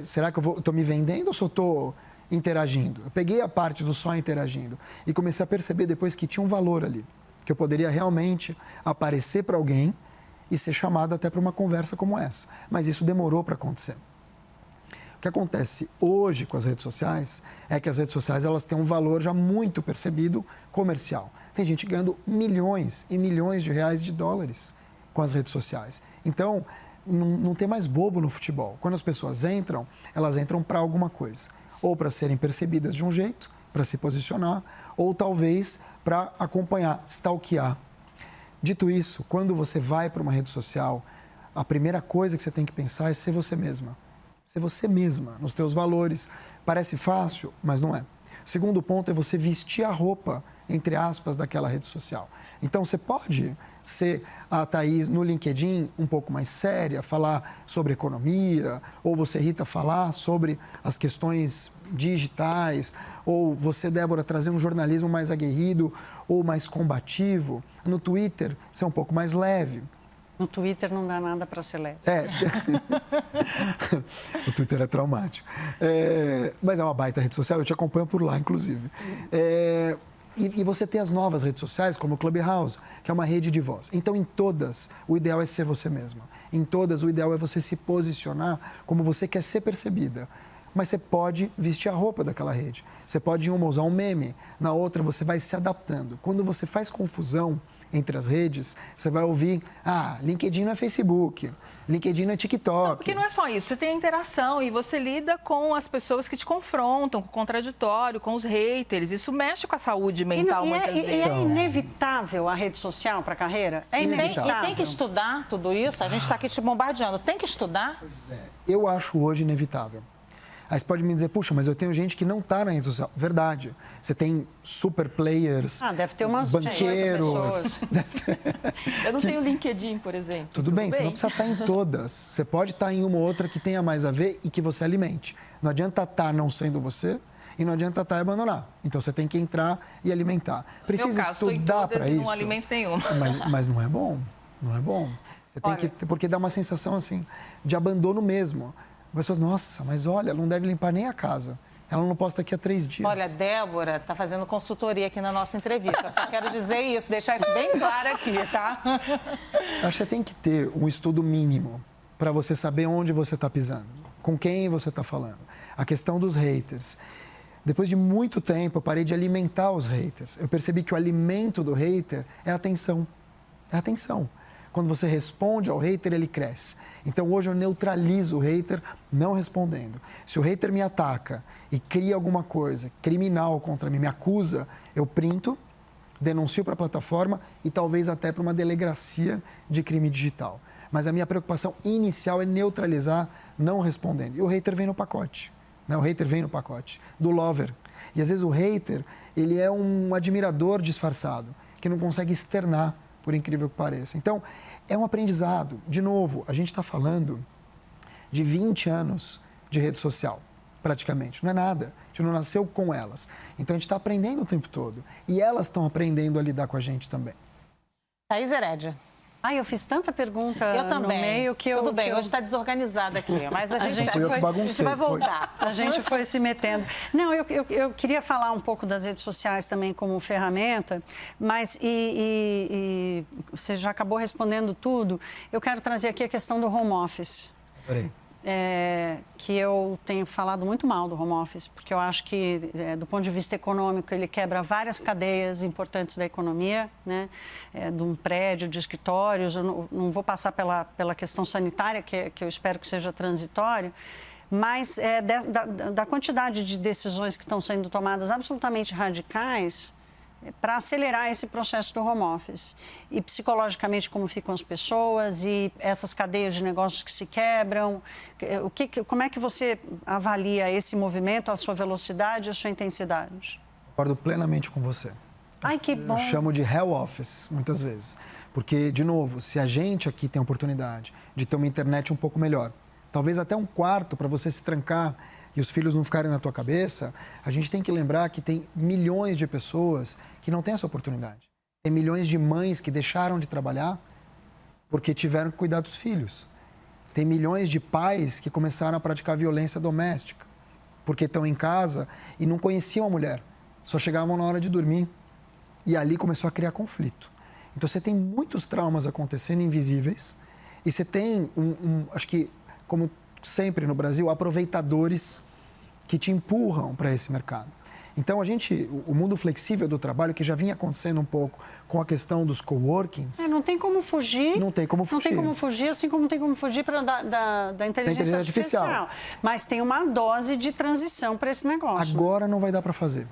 será que eu estou me vendendo ou só estou interagindo? Eu peguei a parte do só interagindo e comecei a perceber depois que tinha um valor ali. Que eu poderia realmente aparecer para alguém e ser chamado até para uma conversa como essa. Mas isso demorou para acontecer. O que acontece hoje com as redes sociais é que as redes sociais elas têm um valor já muito percebido comercial. Tem gente ganhando milhões e milhões de reais de dólares com as redes sociais. Então, não tem mais bobo no futebol. Quando as pessoas entram, elas entram para alguma coisa. Ou para serem percebidas de um jeito, para se posicionar, ou talvez para acompanhar, stalkear. Dito isso, quando você vai para uma rede social, a primeira coisa que você tem que pensar é ser você mesma. Ser você mesma, nos teus valores. Parece fácil, mas não é. O segundo ponto é você vestir a roupa, entre aspas, daquela rede social. Então, você pode ser a Thaís no LinkedIn um pouco mais séria, falar sobre economia, ou você, Rita, falar sobre as questões digitais, ou você, Débora, trazer um jornalismo mais aguerrido ou mais combativo. No Twitter, ser um pouco mais leve. No Twitter não dá nada para ser leve. O Twitter é traumático. Mas é uma baita rede social, eu te acompanho por lá, inclusive. E você tem as novas redes sociais, como o Clubhouse, que é uma rede de voz. Então, em todas, o ideal é ser você mesma. Em todas, o ideal é você se posicionar como você quer ser percebida. Mas você pode vestir a roupa daquela rede. Você pode, em uma, usar um meme. Na outra, você vai se adaptando. Quando você faz confusão entre as redes, você vai ouvir, LinkedIn não é Facebook, LinkedIn não é TikTok. Não, porque não é só isso, você tem a interação e você lida com as pessoas que te confrontam, com o contraditório, com os haters, isso mexe com a saúde mental muitas vezes. E é inevitável a rede social para a carreira? É inevitável. E tem que estudar tudo isso? A gente está aqui te bombardeando, tem que estudar? Pois é, eu acho hoje inevitável. Aí você pode me dizer, puxa, mas eu tenho gente que não está na rede social. Verdade. Você tem super players, deve ter umas banqueiros. Eu não tenho LinkedIn, por exemplo. Tudo bem, você não precisa estar em todas. Você pode estar em uma ou outra que tenha mais a ver e que você alimente. Não adianta estar não sendo você e não adianta estar e abandonar. Então, você tem que entrar e alimentar. Precisa estudar para isso. Não alimento nenhum. Mas não é bom. Não é bom. Você tem que... Porque dá uma sensação, assim, de abandono mesmo. As pessoas, nossa, mas olha, ela não deve limpar nem a casa. Ela não posta daqui a 3 dias. Olha, Débora está fazendo consultoria aqui na nossa entrevista. Eu só quero dizer isso, deixar isso bem claro aqui, tá? Acho que você tem que ter um estudo mínimo para você saber onde você está pisando, com quem você está falando. A questão dos haters. Depois de muito tempo, eu parei de alimentar os haters. Eu percebi que o alimento do hater é a atenção. É a atenção. Quando você responde ao hater, ele cresce. Então, hoje eu neutralizo o hater não respondendo. Se o hater me ataca e cria alguma coisa criminal contra mim, me acusa, eu printo, denuncio para a plataforma e talvez até para uma delegacia de crime digital. Mas a minha preocupação inicial é neutralizar não respondendo. E o hater vem no pacote. Né? O hater vem no pacote do lover. E às vezes o hater, ele é um admirador disfarçado, que não consegue externar, por incrível que pareça. Então, é um aprendizado. De novo, a gente está falando de 20 anos de rede social, praticamente. Não é nada. A gente não nasceu com elas. Então, a gente está aprendendo o tempo todo. E elas estão aprendendo a lidar com a gente também. Thaís Herédia. Eu fiz tanta pergunta eu também. no meio que eu... Tudo bem, hoje está desorganizada aqui, mas a gente vai voltar. A gente foi se metendo. Não, eu queria falar um pouco das redes sociais também como ferramenta, mas você já acabou respondendo tudo. Eu quero trazer aqui a questão do home office. Peraí. Que eu tenho falado muito mal do home office, porque eu acho que, do ponto de vista econômico, ele quebra várias cadeias importantes da economia, né? De um prédio, de escritórios. Eu não vou passar pela questão sanitária, que eu espero que seja transitório, mas da quantidade de decisões que estão sendo tomadas absolutamente radicais para acelerar esse processo do home office. E psicologicamente, como ficam as pessoas e essas cadeias de negócios que se quebram. Como é que você avalia esse movimento, a sua velocidade e a sua intensidade? Concordo plenamente com você. Que bom. Eu chamo de hell office, muitas vezes. Porque, de novo, se a gente aqui tem a oportunidade de ter uma internet um pouco melhor, talvez até um quarto para você se trancar e os filhos não ficarem na tua cabeça, a gente tem que lembrar que tem milhões de pessoas que não têm essa oportunidade. Tem milhões de mães que deixaram de trabalhar porque tiveram que cuidar dos filhos. Tem milhões de pais que começaram a praticar violência doméstica porque estão em casa e não conheciam a mulher, só chegavam na hora de dormir. E ali começou a criar conflito. Então, você tem muitos traumas acontecendo invisíveis e você tem, acho que, como sempre no Brasil, aproveitadores que te empurram para esse mercado. Então, o mundo flexível do trabalho, que já vinha acontecendo um pouco com a questão dos coworkings... Não tem como fugir. Não tem como fugir. Não tem como fugir, assim como não tem como fugir da inteligência artificial. Mas tem uma dose de transição para esse negócio. Agora não vai dar para fazer,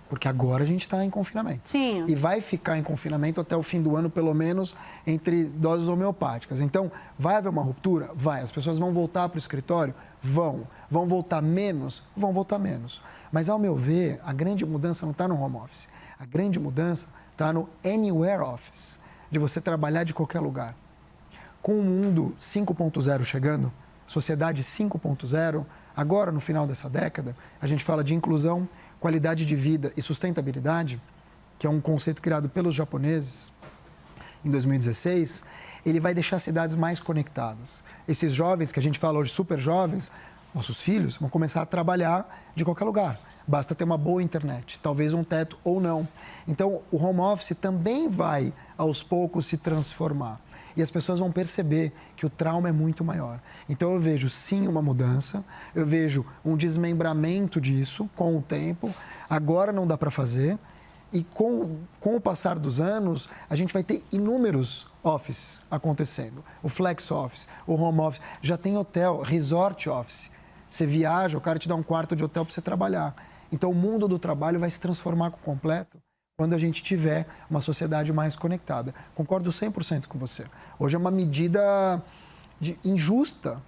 porque agora a gente está em confinamento. Sim. E vai ficar em confinamento até o fim do ano, pelo menos, entre doses homeopáticas. Então, vai haver uma ruptura? Vai. As pessoas vão voltar para o escritório? Vão. Vão voltar menos? Vão voltar menos. Mas, ao meu ver, a grande mudança não está no home office. A grande mudança está no anywhere office, de você trabalhar de qualquer lugar. Com o mundo 5.0 chegando, sociedade 5.0, agora, no final dessa década, a gente fala de inclusão, qualidade de vida e sustentabilidade, que é um conceito criado pelos japoneses em 2016, ele vai deixar cidades mais conectadas. Esses jovens que a gente fala hoje, super jovens, nossos filhos, vão começar a trabalhar de qualquer lugar. Basta ter uma boa internet, talvez um teto ou não. Então, o home office também vai, aos poucos, se transformar. E as pessoas vão perceber que o trauma é muito maior. Então, eu vejo, sim, uma mudança, eu vejo um desmembramento disso com o tempo. Agora não dá para fazer. E com o passar dos anos, a gente vai ter inúmeros offices acontecendo. O flex office, o home office, já tem hotel, resort office. Você viaja, o cara te dá um quarto de hotel para você trabalhar. Então, o mundo do trabalho vai se transformar por completo quando a gente tiver uma sociedade mais conectada. Concordo 100% com você. Hoje é uma medida injusta,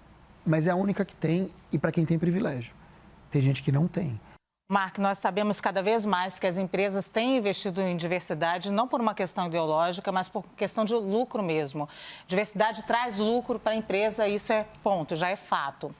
mas é a única que tem e para quem tem privilégio. Tem gente que não tem. Mark, nós sabemos cada vez mais que as empresas têm investido em diversidade, não por uma questão ideológica, mas por questão de lucro mesmo. Diversidade traz lucro para a empresa, isso é ponto, já é fato.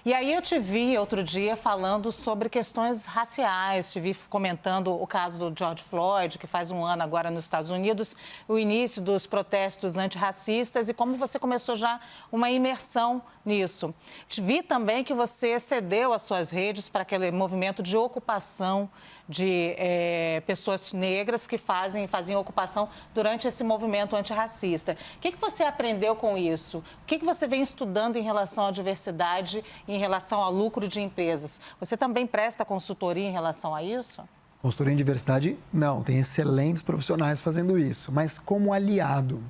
E aí eu te vi outro dia falando sobre questões raciais, te vi comentando o caso do George Floyd, que faz um ano agora nos Estados Unidos, o início dos protestos antirracistas e como você começou já uma imersão nisso. Te vi também que você cedeu as suas redes para aquele movimento de ocupação de pessoas negras que faziam ocupação durante esse movimento antirracista. O que você aprendeu com isso? O que você vem estudando em relação à diversidade, em relação ao lucro de empresas? Você também presta consultoria em relação a isso? Consultoria em diversidade, não. Tem excelentes profissionais fazendo isso, mas como aliado.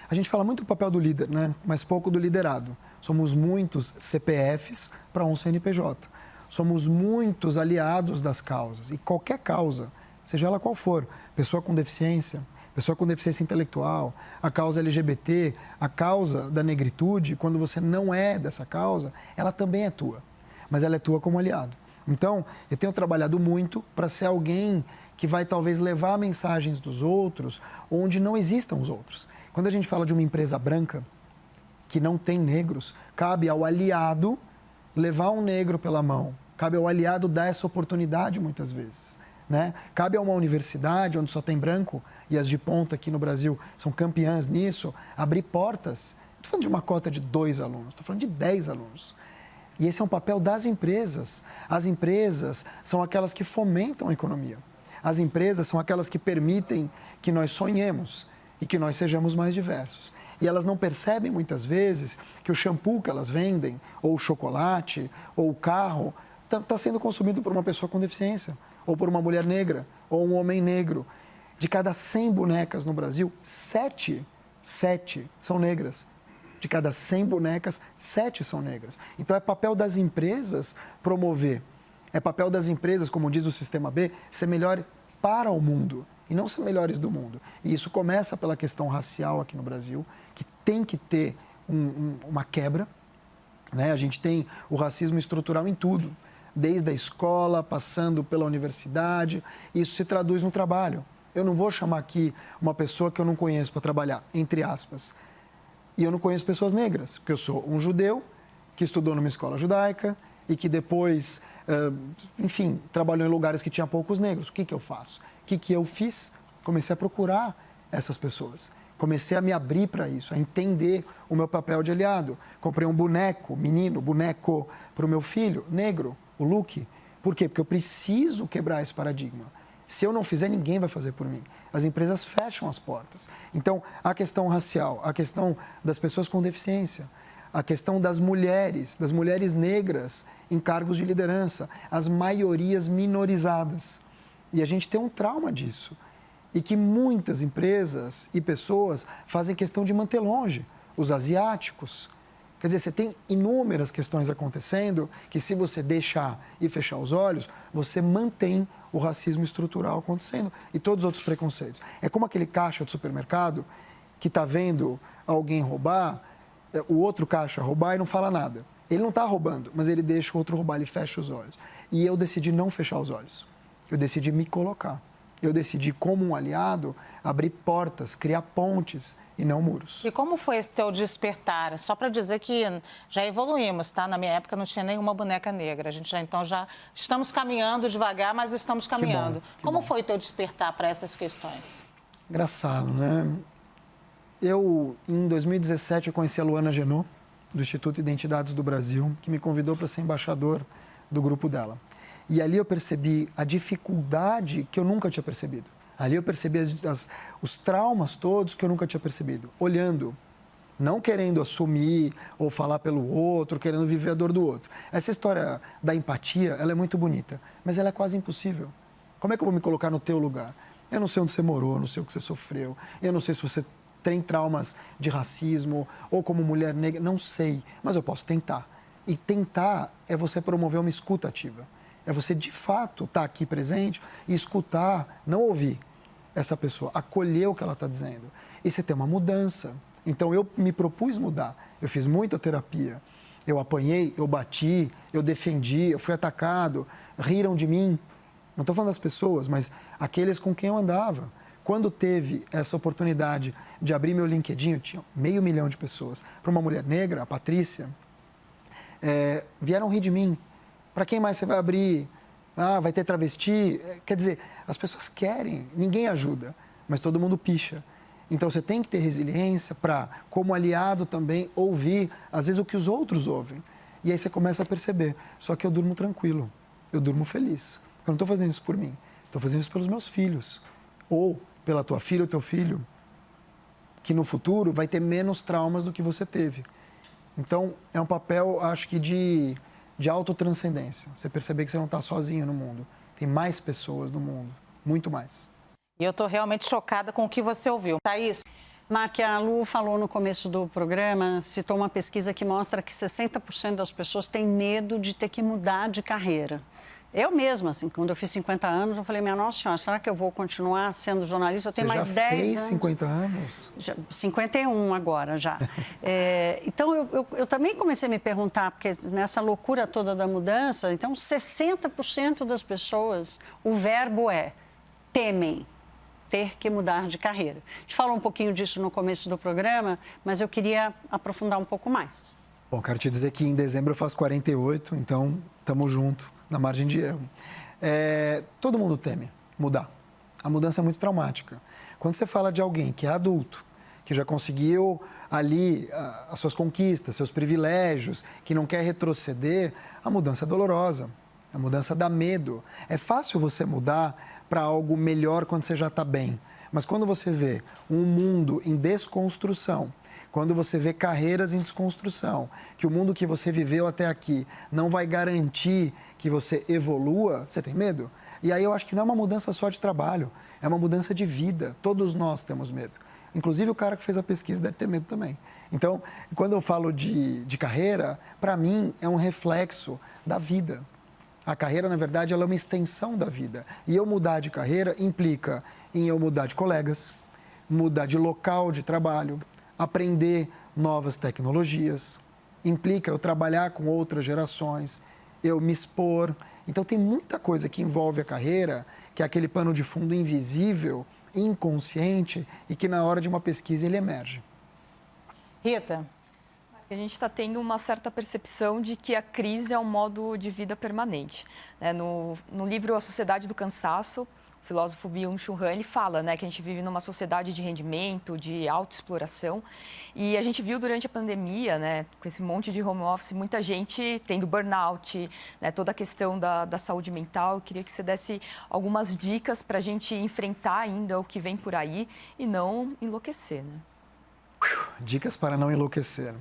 A gente fala muito do papel do líder, né? Mas pouco do liderado. Somos muitos CPFs para um CNPJ. Somos muitos aliados das causas. E qualquer causa, seja ela qual for, pessoa com deficiência intelectual, a causa LGBT, a causa da negritude, quando você não é dessa causa, ela também é tua. Mas ela é tua como aliado. Então, eu tenho trabalhado muito para ser alguém que vai talvez levar mensagens dos outros onde não existam os outros. Quando a gente fala de uma empresa branca que não tem negros, cabe ao aliado levar um negro pela mão. Cabe ao aliado dar essa oportunidade muitas vezes, né? Cabe a uma universidade onde só tem branco, e as de ponta aqui no Brasil são campeãs nisso, abrir portas. Não estou falando de uma cota de 2 alunos, estou falando de 10 alunos. E esse é um papel das empresas. As empresas são aquelas que fomentam a economia. As empresas são aquelas que permitem que nós sonhemos e que nós sejamos mais diversos. E elas não percebem muitas vezes que o shampoo que elas vendem, ou o chocolate, ou o carro, está sendo consumido por uma pessoa com deficiência, ou por uma mulher negra, ou um homem negro. De cada 100 bonecas no Brasil, 7 são negras. De cada 100 bonecas, 7 são negras. Então, é papel das empresas promover. É papel das empresas, como diz o Sistema B, ser melhor para o mundo e não ser melhores do mundo. E isso começa pela questão racial aqui no Brasil, que tem que ter uma quebra, né? A gente tem o racismo estrutural em tudo, desde a escola, passando pela universidade. Isso se traduz no trabalho. Eu não vou chamar aqui uma pessoa que eu não conheço para trabalhar, entre aspas. E eu não conheço pessoas negras, porque eu sou um judeu que estudou numa escola judaica e que depois, enfim, trabalhou em lugares que tinha poucos negros. O que eu faço? O que eu fiz? Comecei a procurar essas pessoas. Comecei a me abrir para isso, a entender o meu papel de aliado. Comprei um boneco para o meu filho, negro, o Luke. Por quê? Porque eu preciso quebrar esse paradigma. Se eu não fizer, ninguém vai fazer por mim. As empresas fecham as portas. Então, a questão racial, a questão das pessoas com deficiência, a questão das mulheres negras em cargos de liderança, as maiorias minorizadas. E a gente tem um trauma disso. E que muitas empresas e pessoas fazem questão de manter longe. Os asiáticos. Quer dizer, você tem inúmeras questões acontecendo que, se você deixar e fechar os olhos, você mantém o racismo estrutural acontecendo e todos os outros preconceitos. É como aquele caixa de supermercado que está vendo alguém roubar, o outro caixa roubar e não fala nada. Ele não está roubando, mas ele deixa o outro roubar, ele fecha os olhos. E eu decidi não fechar os olhos. Eu decidi me colocar. Eu decidi, como um aliado, abrir portas, criar pontes e não muros. E como foi esse teu despertar? Só para dizer que já evoluímos, tá? Na minha época não tinha nenhuma boneca negra. A gente já estamos caminhando devagar, mas estamos caminhando. Como foi o teu despertar para essas questões? Engraçado, né? Em 2017, eu conheci a Luana Genot, do Instituto Identidades do Brasil, que me convidou para ser embaixador do grupo dela. E ali eu percebi a dificuldade que eu nunca tinha percebido. Ali eu percebi os traumas todos que eu nunca tinha percebido. Olhando, não querendo assumir ou falar pelo outro, querendo viver a dor do outro. Essa história da empatia, ela é muito bonita, mas ela é quase impossível. Como é que eu vou me colocar no teu lugar? Eu não sei onde você morou, eu não sei o que você sofreu, eu não sei se você tem traumas de racismo ou como mulher negra, não sei, mas eu posso tentar. E tentar é você promover uma escuta ativa. É você, de fato, estar aqui presente e escutar, não ouvir essa pessoa, acolher o que ela está dizendo. E você tem uma mudança. Então, eu me propus mudar. Eu fiz muita terapia. Eu apanhei, eu bati, eu defendi, eu fui atacado, riram de mim. Não estou falando das pessoas, mas aqueles com quem eu andava. Quando teve essa oportunidade de abrir meu LinkedIn, eu tinha 500 mil de pessoas. Para uma mulher negra, a Patrícia, vieram rir de mim. Para quem mais você vai abrir? Ah, vai ter travesti? Quer dizer, as pessoas querem, ninguém ajuda, mas todo mundo picha. Então, você tem que ter resiliência para, como aliado também, ouvir, às vezes, o que os outros ouvem. E aí você começa a perceber. Só que eu durmo tranquilo, eu durmo feliz. Eu não estou fazendo isso por mim, estou fazendo isso pelos meus filhos. Ou pela tua filha ou teu filho, que no futuro vai ter menos traumas do que você teve. Então, é um papel, acho que, de autotranscendência. Você perceber que você não está sozinho no mundo. Tem mais pessoas no mundo, muito mais. E eu estou realmente chocada com o que você ouviu. Thaís? Mark, a Lu falou no começo do programa, citou uma pesquisa que mostra que 60% das pessoas têm medo de ter que mudar de carreira. Eu mesma, assim, quando eu fiz 50 anos, eu falei, minha Nossa Senhora, será que eu vou continuar sendo jornalista? Eu tenho mais 10 anos. Você já fez 50 anos? 51 agora, já. Então, eu também comecei a me perguntar, porque nessa loucura toda da mudança, então, 60% das pessoas, o verbo temem ter que mudar de carreira. A gente falou um pouquinho disso no começo do programa, mas eu queria aprofundar um pouco mais. Bom, quero te dizer que em dezembro eu faço 48, então estamos juntos, na margem de erro. Todo mundo teme mudar. A mudança é muito traumática. Quando você fala de alguém que é adulto, que já conseguiu ali as suas conquistas, seus privilégios, que não quer retroceder, a mudança é dolorosa. A mudança dá medo. É fácil você mudar para algo melhor quando você já está bem. Mas quando você vê um mundo em desconstrução, quando você vê carreiras em desconstrução, que o mundo que você viveu até aqui não vai garantir que você evolua, você tem medo? E aí eu acho que não é uma mudança só de trabalho, é uma mudança de vida. Todos nós temos medo. Inclusive o cara que fez a pesquisa deve ter medo também. Então, quando eu falo de carreira, para mim é um reflexo da vida. A carreira, na verdade, ela é uma extensão da vida. E eu mudar de carreira implica em eu mudar de colegas, mudar de local de trabalho, aprender novas tecnologias, implica eu trabalhar com outras gerações, eu me expor. Então, tem muita coisa que envolve a carreira, que é aquele pano de fundo invisível, inconsciente, e que na hora de uma pesquisa ele emerge. Rita? A gente está tendo uma certa percepção de que a crise é um modo de vida permanente. No livro A Sociedade do Cansaço, filósofo Byung-Chul Han, ele fala, né, que a gente vive numa sociedade de rendimento, de autoexploração. E a gente viu durante a pandemia, né, com esse monte de home office, muita gente tendo burnout, né, toda a questão da saúde mental. Eu queria que você desse algumas dicas para a gente enfrentar ainda o que vem por aí e não enlouquecer, né? Dicas para não enlouquecer.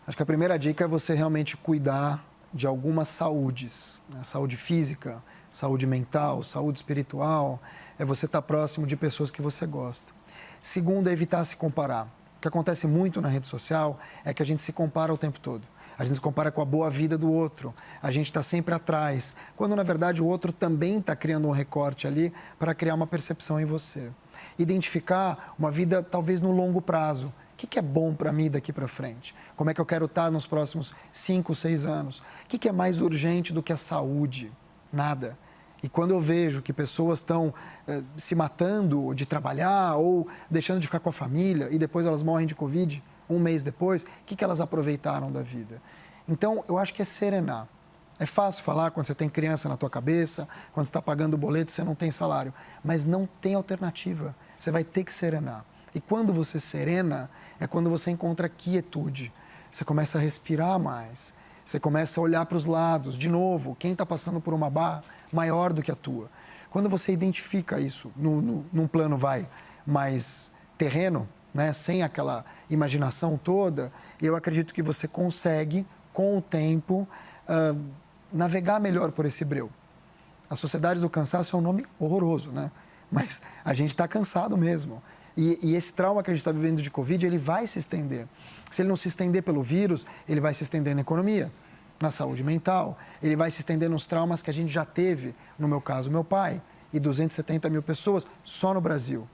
Acho que a primeira dica é você realmente cuidar de algumas saúdes, né? Saúde física, saúde mental, saúde espiritual, é você estar próximo de pessoas que você gosta. Segundo, é evitar se comparar. O que acontece muito na rede social é que a gente se compara o tempo todo. A gente se compara com a boa vida do outro, a gente está sempre atrás, quando na verdade o outro também está criando um recorte ali para criar uma percepção em você. Identificar uma vida talvez no longo prazo. O que é bom para mim daqui para frente? Como é que eu quero estar nos próximos 5, 6 anos? O que é mais urgente do que a saúde? Nada. E quando eu vejo que pessoas estão se matando de trabalhar ou deixando de ficar com a família e depois elas morrem de Covid, um mês depois, o que elas aproveitaram da vida? Então, eu acho que é serenar. É fácil falar quando você tem criança na tua cabeça, quando você está pagando o boleto, você não tem salário. Mas não tem alternativa. Você vai ter que serenar. E quando você serena, é quando você encontra quietude. Você começa a respirar mais. Você começa a olhar para os lados. De novo, quem está passando por uma barra maior do que a tua. Quando você identifica isso num plano mais terreno, né, sem aquela imaginação toda, eu acredito que você consegue, com o tempo, navegar melhor por esse breu. A sociedade do cansaço é um nome horroroso, né? Mas a gente está cansado mesmo. E esse trauma que a gente está vivendo de Covid, ele vai se estender. Se ele não se estender pelo vírus, ele vai se estender na economia, na saúde mental, ele vai se estender nos traumas que a gente já teve, no meu caso, meu pai, e 270 mil pessoas só no Brasil.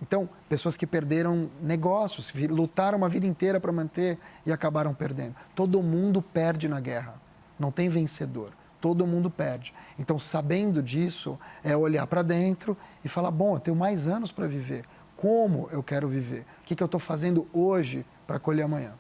Então, pessoas que perderam negócios, lutaram uma vida inteira para manter e acabaram perdendo. Todo mundo perde na guerra, não tem vencedor, todo mundo perde. Então, sabendo disso, é olhar para dentro e falar, bom, eu tenho mais anos para viver, como eu quero viver? O que eu estou fazendo hoje para colher amanhã?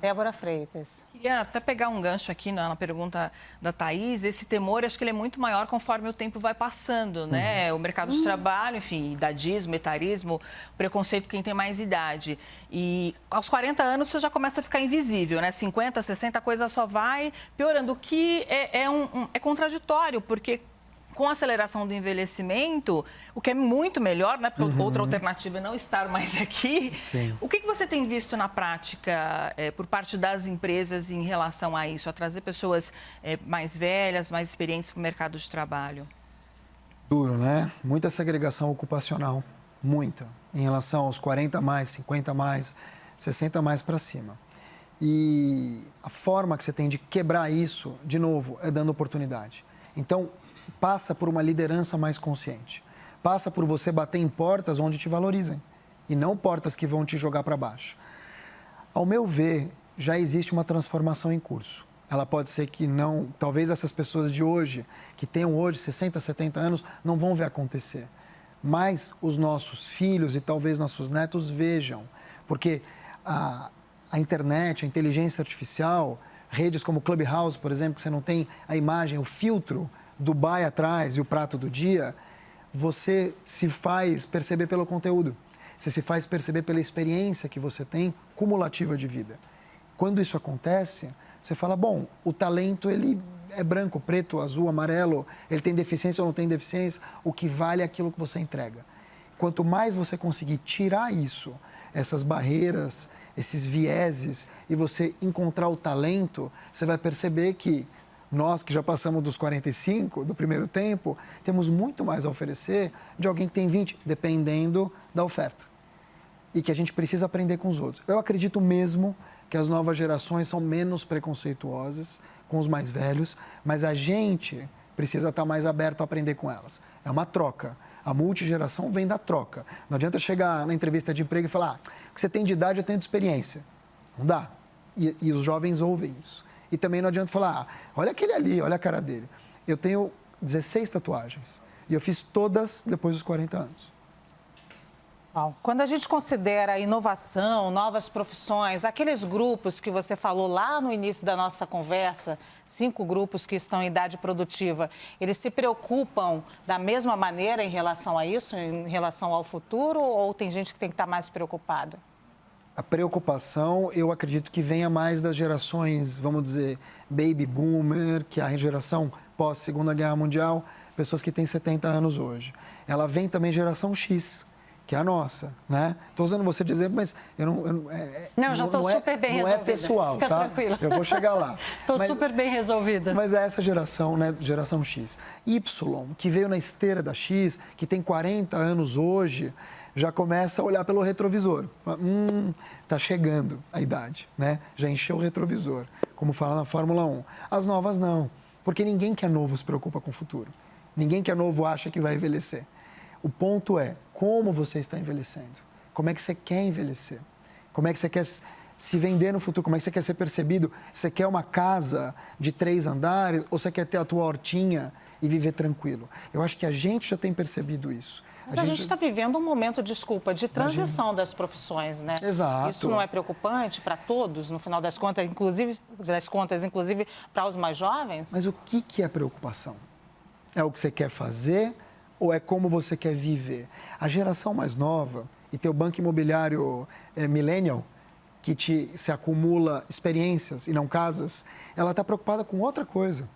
Débora Freitas. Queria até pegar um gancho aqui na pergunta da Thaís. Esse temor, acho que ele é muito maior conforme o tempo vai passando, né? O mercado de trabalho, enfim, idadismo, etarismo, preconceito com quem tem mais idade. E aos 40 anos você já começa a ficar invisível, né? 50, 60, a coisa só vai piorando. O que é contraditório, porque com a aceleração do envelhecimento, o que é muito melhor, né? Porque outra alternativa é não estar mais aqui. Sim. O que você tem visto na prática por parte das empresas em relação a isso? A trazer pessoas mais velhas, mais experientes para o mercado de trabalho? Duro, né? Muita segregação ocupacional, muita. Em relação aos 40 mais, 50 mais, 60 mais para cima. E a forma que você tem de quebrar isso, de novo, é dando oportunidade. Então, passa por uma liderança mais consciente. Passa por você bater em portas onde te valorizem e não portas que vão te jogar para baixo. Ao meu ver, já existe uma transformação em curso. Ela pode ser que não, talvez essas pessoas de hoje, que tenham hoje 60, 70 anos, não vão ver acontecer. Mas os nossos filhos e talvez nossos netos vejam, porque a internet, a inteligência artificial, redes como Clubhouse, por exemplo, que você não tem a imagem, o filtro Dubai atrás e o prato do dia, você se faz perceber pelo conteúdo. Você se faz perceber pela experiência que você tem cumulativa de vida. Quando isso acontece, você fala, bom, o talento ele é branco, preto, azul, amarelo, ele tem deficiência ou não tem deficiência, o que vale é aquilo que você entrega. Quanto mais você conseguir tirar isso, essas barreiras, esses vieses, e você encontrar o talento, você vai perceber que nós que já passamos dos 45, do primeiro tempo, temos muito mais a oferecer de alguém que tem 20, dependendo da oferta. E que a gente precisa aprender com os outros. Eu acredito mesmo que as novas gerações são menos preconceituosas com os mais velhos, mas a gente precisa estar mais aberto a aprender com elas. É uma troca. A multigeração vem da troca. Não adianta chegar na entrevista de emprego e falar, o que você tem de idade, eu tenho de experiência. Não dá. E os jovens ouvem isso. E também não adianta falar, olha aquele ali, olha a cara dele. Eu tenho 16 tatuagens e eu fiz todas depois dos 40 anos. Bom, quando a gente considera inovação, novas profissões, aqueles grupos que você falou lá no início da nossa conversa, 5 grupos que estão em idade produtiva, eles se preocupam da mesma maneira em relação a isso, em relação ao futuro, ou tem gente que tem que estar mais preocupada? A preocupação, eu acredito que venha mais das gerações, vamos dizer, baby boomer, que é a geração pós-Segunda Guerra Mundial, pessoas que têm 70 anos hoje. Ela vem também geração X, que é a nossa, né? Estou usando você de exemplo, mas eu não... Não, já estou super bem resolvida. Não é pessoal, Fica tá? tranquila. Eu vou chegar lá. Estou super bem resolvida. Mas é essa geração, né? Geração X. Y, que veio na esteira da X, que tem 40 anos hoje, já começa a olhar pelo retrovisor. Tá chegando a idade, né? Já encheu o retrovisor, como fala na Fórmula 1. As novas não, porque ninguém que é novo se preocupa com o futuro. Ninguém que é novo acha que vai envelhecer. O ponto é como você está envelhecendo. Como é que você quer envelhecer? Como é que você quer se vender no futuro? Como é que você quer ser percebido? Você quer uma casa de 3 andares ou você quer ter a tua hortinha e viver tranquilo? Eu acho que a gente já tem percebido isso. A gente está vivendo um momento, desculpa, de transição das profissões, né? Exato. Isso não é preocupante para todos, no final das contas, inclusive para os mais jovens? Mas o que é preocupação? É o que você quer fazer ou é como você quer viver? A geração mais nova, e teu banco imobiliário millennial, que se acumula experiências e não casas, ela está preocupada com outra coisa.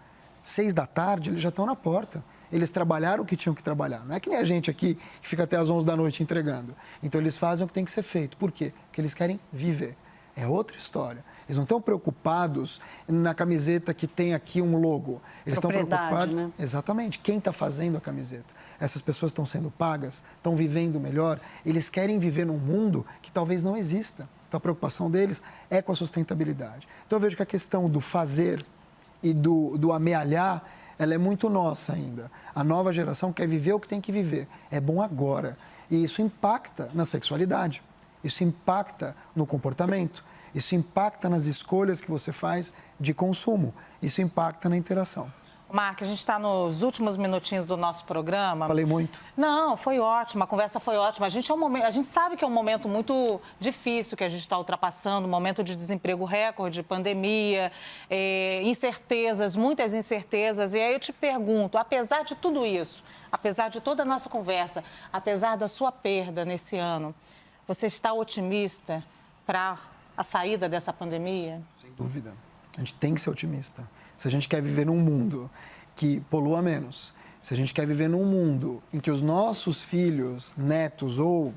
6 da tarde, eles já estão na porta. Eles trabalharam o que tinham que trabalhar. Não é que nem a gente aqui, que fica até às 11 da noite entregando. Então, eles fazem o que tem que ser feito. Por quê? Porque eles querem viver. É outra história. Eles não estão preocupados na camiseta que tem aqui um logo. Eles estão preocupados... Né? Exatamente. Quem está fazendo a camiseta? Essas pessoas estão sendo pagas, estão vivendo melhor. Eles querem viver num mundo que talvez não exista. Então, a preocupação deles é com a sustentabilidade. Então, eu vejo que a questão do fazer e do amealhar, ela é muito nossa ainda. A nova geração quer viver o que tem que viver. É bom agora. E isso impacta na sexualidade. Isso impacta no comportamento. Isso impacta nas escolhas que você faz de consumo. Isso impacta na interação. Marc, a gente está nos últimos minutinhos do nosso programa. Falei muito? Não, foi ótimo, a conversa foi ótima. A gente sabe que é um momento muito difícil que a gente está ultrapassando, um momento de desemprego recorde, pandemia, incertezas, muitas incertezas. E aí eu te pergunto, apesar de tudo isso, apesar de toda a nossa conversa, apesar da sua perda nesse ano, você está otimista para a saída dessa pandemia? Sem dúvida. A gente tem que ser otimista. Se a gente quer viver num mundo que polua menos, se a gente quer viver num mundo em que os nossos filhos, netos ou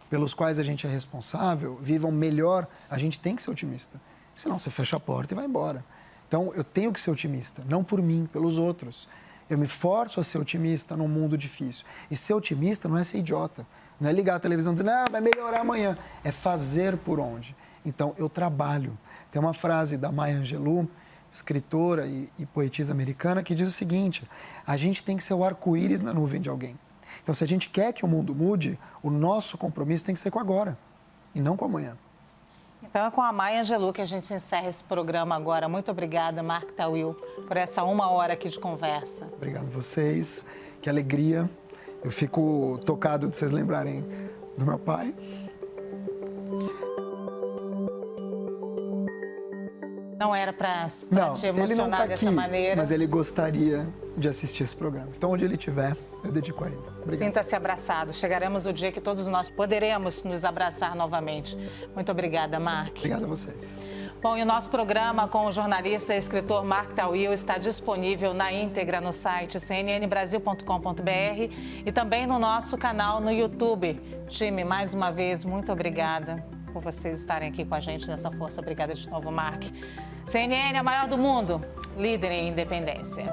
pelos quais a gente é responsável, vivam melhor, a gente tem que ser otimista. Senão você fecha a porta e vai embora. Então, eu tenho que ser otimista, não por mim, pelos outros. Eu me forço a ser otimista num mundo difícil. E ser otimista não é ser idiota. Não é ligar a televisão e dizer, não, vai melhorar amanhã. É fazer por onde. Então, eu trabalho. Tem uma frase da Maya Angelou, escritora e poetisa americana, que diz o seguinte, a gente tem que ser o arco-íris na nuvem de alguém. Então, se a gente quer que o mundo mude, o nosso compromisso tem que ser com agora e não com amanhã. Então, é com a Maya Angelou que a gente encerra esse programa agora. Muito obrigada, Marc Tawil, por essa 1 hora aqui de conversa. Obrigado a vocês, que alegria. Eu fico tocado de vocês lembrarem do meu pai. Não era para te emocionar ele não tá dessa aqui, maneira. Mas ele gostaria de assistir esse programa. Então, onde ele estiver, eu dedico a ele. Obrigado. Sinta-se abraçado. Chegaremos o dia que todos nós poderemos nos abraçar novamente. Muito obrigada, Marc. Obrigado a vocês. Bom, e o nosso programa com o jornalista e escritor Marc Tawil está disponível na íntegra no site cnnbrasil.com.br e também no nosso canal no YouTube. Time, mais uma vez, muito obrigada por vocês estarem aqui com a gente nessa força. Obrigada de novo, Marc. CNN, a maior do mundo, líder em independência.